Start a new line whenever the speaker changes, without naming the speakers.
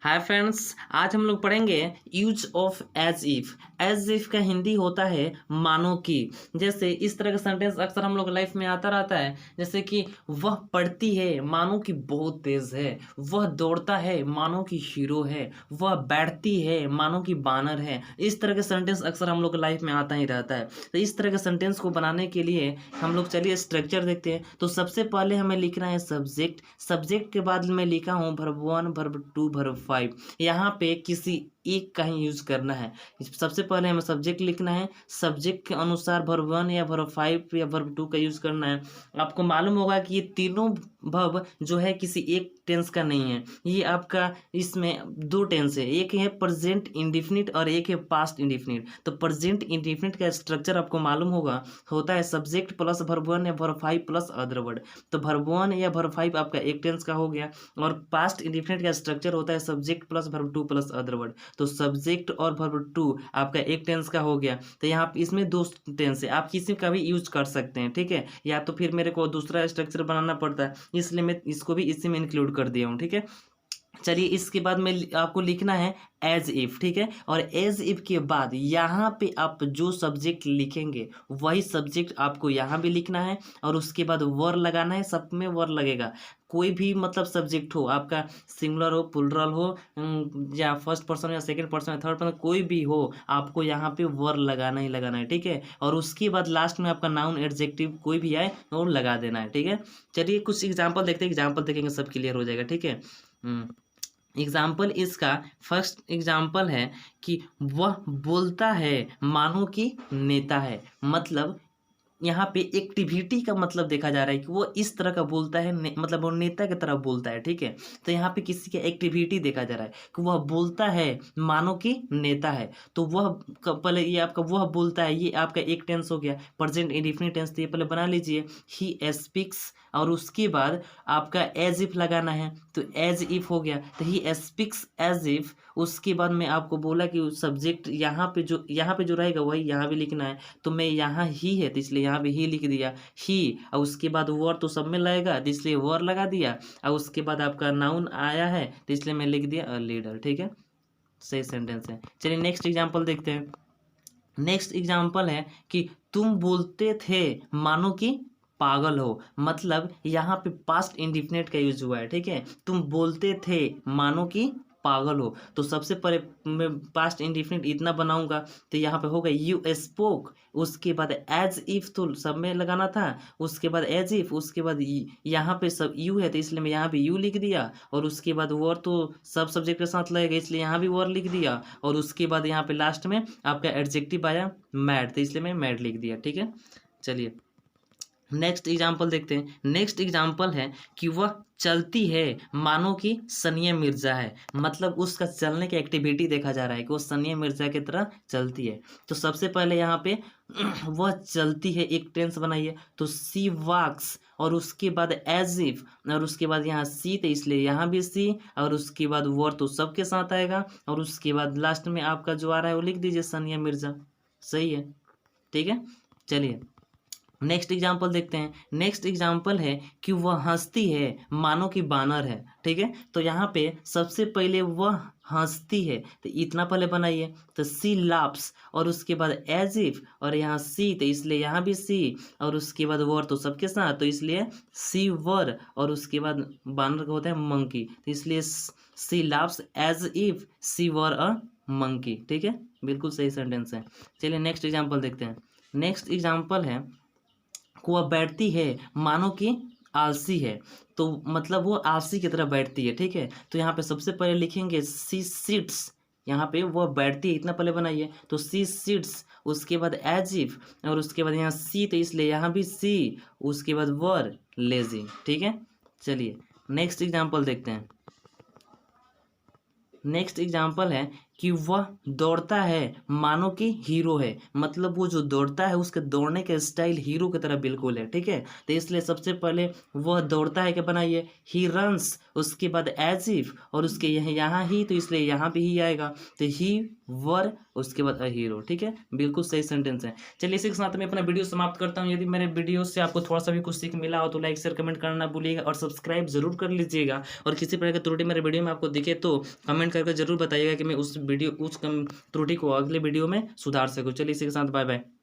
Hi friends, आज हम लोग पढ़ेंगे use of as if. As if का हिंदी होता है मानो कि। जैसे इस तरह का सेंटेंस अक्सर हम लोग लाइफ में आता रहता है, जैसे कि वह पढ़ती है मानो कि बहुत तेज है, वह दौड़ता है मानो कि हीरो है, वह बैठती है मानो कि बानर है। इस तरह के सेंटेंस अक्सर हम लोग लाइफ में आता ही रहता है। तो इस तरह के सेंटेंस को बनाने के लिए हम लोग चलिए स्ट्रक्चर देखते हैं। तो सबसे पहले हमें लिखना है सब्जेक्ट। सब्जेक्ट के बाद मैं लिखा हूँ वर्ब 1, वर्ब 2, वर्ब 5। यहाँ पे किसी एक का ही यूज करना है। सबसे पहले हमें सब्जेक्ट लिखना है, सब्जेक्ट के अनुसार वर्ब 1 या वर्ब 5 या वर्ब 2 का यूज करना है। आपको मालूम होगा कि ये तीनों वर्ब जो है किसी एक टेंस का नहीं है, ये आपका इसमें दो टेंस है, एक है प्रेजेंट इंडिफिनिट और एक है पास्ट इंडिफिनिट। तो प्रेजेंट इंडिफिनिट का स्ट्रक्चर आपको मालूम होगा, होता है सब्जेक्ट प्लस वर्ब 1 या वर्ब 5 प्लस अदर वर्ड। तो वर्ब 1 या वर्ब 5 आपका एक टेंस का हो गया। और पास्ट इंडिफिनिट का स्ट्रक्चर होता है subject plus verb 2 plus other word. तो सब्जेक्ट और वर्ब 2 आपका एक टेंस का हो गया। तो यहाँ पे इसमें दो टेंस है, आप किसी का भी यूज कर सकते हैं, ठीक है। या तो फिर मेरे को दूसरा स्ट्रक्चर बनाना पड़ता है, इसलिए मैं इसको भी इसी में इंक्लूड कर दिया हूँ, ठीक है। चलिए इसके बाद में आपको लिखना है एज इफ, ठीक है। और एज इफ के बाद यहाँ पे आप जो सब्जेक्ट लिखेंगे वही सब्जेक्ट आपको यहाँ भी लिखना है, और उसके बाद वर लगाना है। सब में वर लगेगा, कोई भी मतलब सब्जेक्ट हो आपका, सिंगुलर हो, प्लुरल हो, या फर्स्ट पर्सन या सेकंड पर्सन या थर्ड पर्सन, कोई भी हो, आपको यहाँ पे वर लगाना ही लगाना है, ठीक है। और उसके बाद लास्ट में आपका नाउन एडजेक्टिव कोई भी आए वो लगा देना है, ठीक है। चलिए कुछ एग्जाम्पल देखते हैं, एग्जाम्पल देखेंगे सब क्लियर हो जाएगा, ठीक है। एग्जाम्पल इसका फर्स्ट एग्जाम्पल है कि वह बोलता है मानो कि नेता है। मतलब यहाँ पे एक्टिविटी का मतलब देखा जा रहा है कि वो इस तरह का बोलता है, मतलब वो नेता की तरह बोलता है, ठीक है। तो यहाँ पे किसी का एक्टिविटी देखा जा रहा है कि वह बोलता है मानो कि नेता है। तो वह पहले ये आपका वह बोलता है, ये आपका एक टेंस हो गया, प्रेजेंट इंडेफिनिट टेंस। तो ये पहले बना लीजिए ही स्पीक्स, और उसके बाद आपका एज इफ लगाना है, तो एज इफ हो गया। तो ही स्पीक्स एज इफ। उसके बाद मैं आपको बोला कि सब्जेक्ट यहाँ पे जो रहेगा वही यहाँ भी लिखना है। तो मैं यहाँ ही है तो इसलिए यहाँ पे ही लिख दिया ही। और उसके बाद वर तो सब में लगेगा तो इसलिए वर लगा दिया। और उसके बाद आपका नाउन आया है तो इसलिए मैं लिख दिया अ लीडर, ठीक है। सही सेंटेंस है। चलिए नेक्स्ट एग्जांपल देखते हैं। नेक्स्ट एग्जाम्पल है कि तुम बोलते थे मानो कि पागल हो। मतलब यहाँ पे पास्ट इंडिफिनिट का यूज हुआ है, ठीक है। तुम बोलते थे मानो कि पागल हो। तो सबसे पहले मैं पास्ट इंडिफिनिट इतना बनाऊंगा, तो यहाँ पे होगा यू स्पोक। उसके बाद एज इफ तो सब में लगाना था, उसके बाद एज इफ, उसके बाद यहाँ पे सब यू है तो इसलिए मैं यहाँ पे यू लिख दिया। और उसके बाद वर तो सब सब्जेक्ट के साथ लगेगा इसलिए यहाँ भी वर लिख दिया। और उसके बाद यहाँ पे लास्ट में आपका एडजेक्टिव आया मैड, तो इसलिए मैं मैड लिख दिया, ठीक है। चलिए नेक्स्ट एग्जाम्पल देखते हैं। नेक्स्ट एग्जाम्पल है कि वह चलती है मानो कि सनिया मिर्जा है। मतलब उसका चलने की एक्टिविटी देखा जा रहा है कि वो सनिया मिर्जा की तरह चलती है। तो सबसे पहले यहाँ पे वह चलती है एक टेंस बनाइए, तो सी वॉक्स। और उसके बाद एज इफ, और उसके बाद यहाँ सी, तो इसलिए यहाँ भी सी। और उसके बाद वर्ड तो सबके साथ आएगा। और उसके बाद लास्ट में आपका जो आ रहा है वो लिख दीजिए सनिया मिर्जा। सही है, ठीक है। चलिए नेक्स्ट एग्जाम्पल देखते हैं। नेक्स्ट एग्जाम्पल है कि वह हंसती है मानो कि बानर है, ठीक है। तो यहाँ पे सबसे पहले वह हंसती है तो इतना पहले बनाइए, तो सी लाप्स। और उसके बाद एज इफ, और यहाँ सी तो इसलिए यहाँ भी सी। और उसके बाद वर तो सबके साथ तो इसलिए सी वर। और उसके बाद बानर का होता है मंकी, तो इसलिए she leaps as if she were a monkey, ठीक है। बिल्कुल सही सेंटेंस है। चलिए नेक्स्ट एग्जाम्पल देखते हैं। नेक्स्ट एग्जाम्पल है वह बैठती है मानो कि आलसी है। तो मतलब वो आलसी की तरह बैठती है, ठीक है। तो यहाँ पे सबसे पहले लिखेंगे सी सिट्स। यहाँ पे वह बैठती है इतना पहले बनाइए, तो सी सिट्स। उसके बाद एज इफ, और उसके बाद यहाँ सी तो इसलिए यहाँ भी सी। उसके बाद वर लेजी, ठीक है। चलिए नेक्स्ट एग्जाम्पल देखते हैं। नेक्स्ट एग्जाम्पल है कि वह दौड़ता है मानो कि हीरो है, मतलब वो जो दौड़ता है उसके दौड़ने का स्टाइल हीरो की तरह बिल्कुल है, ठीक है। तो इसलिए सबसे पहले वह दौड़ता है क्या बनाइए, ही रन्स, उसके बाद एज इफ, और उसके यहाँ ही, तो इसलिए यहाँ पे ही आएगा, तो ही वर, उसके बाद अ हीरो, ठीक है, बिल्कुल सही सेंटेंस है। चलिए इसी के साथ मैं अपना वीडियो समाप्त करता हूँ। यदि मेरे वीडियो से आपको थोड़ा सा भी कुछ सीख मिला हो तो लाइक शेयर कमेंट करना भूलिएगा और सब्सक्राइब जरूर कर लीजिएगा। और किसी प्रकार की त्रुटि मेरे वीडियो में आपको दिखे तो कमेंट करके जरूर बताइएगा कि मैं उस त्रुटि को अगले वीडियो में सुधार सकूँ। चलिए इसी के साथ बाय बाय।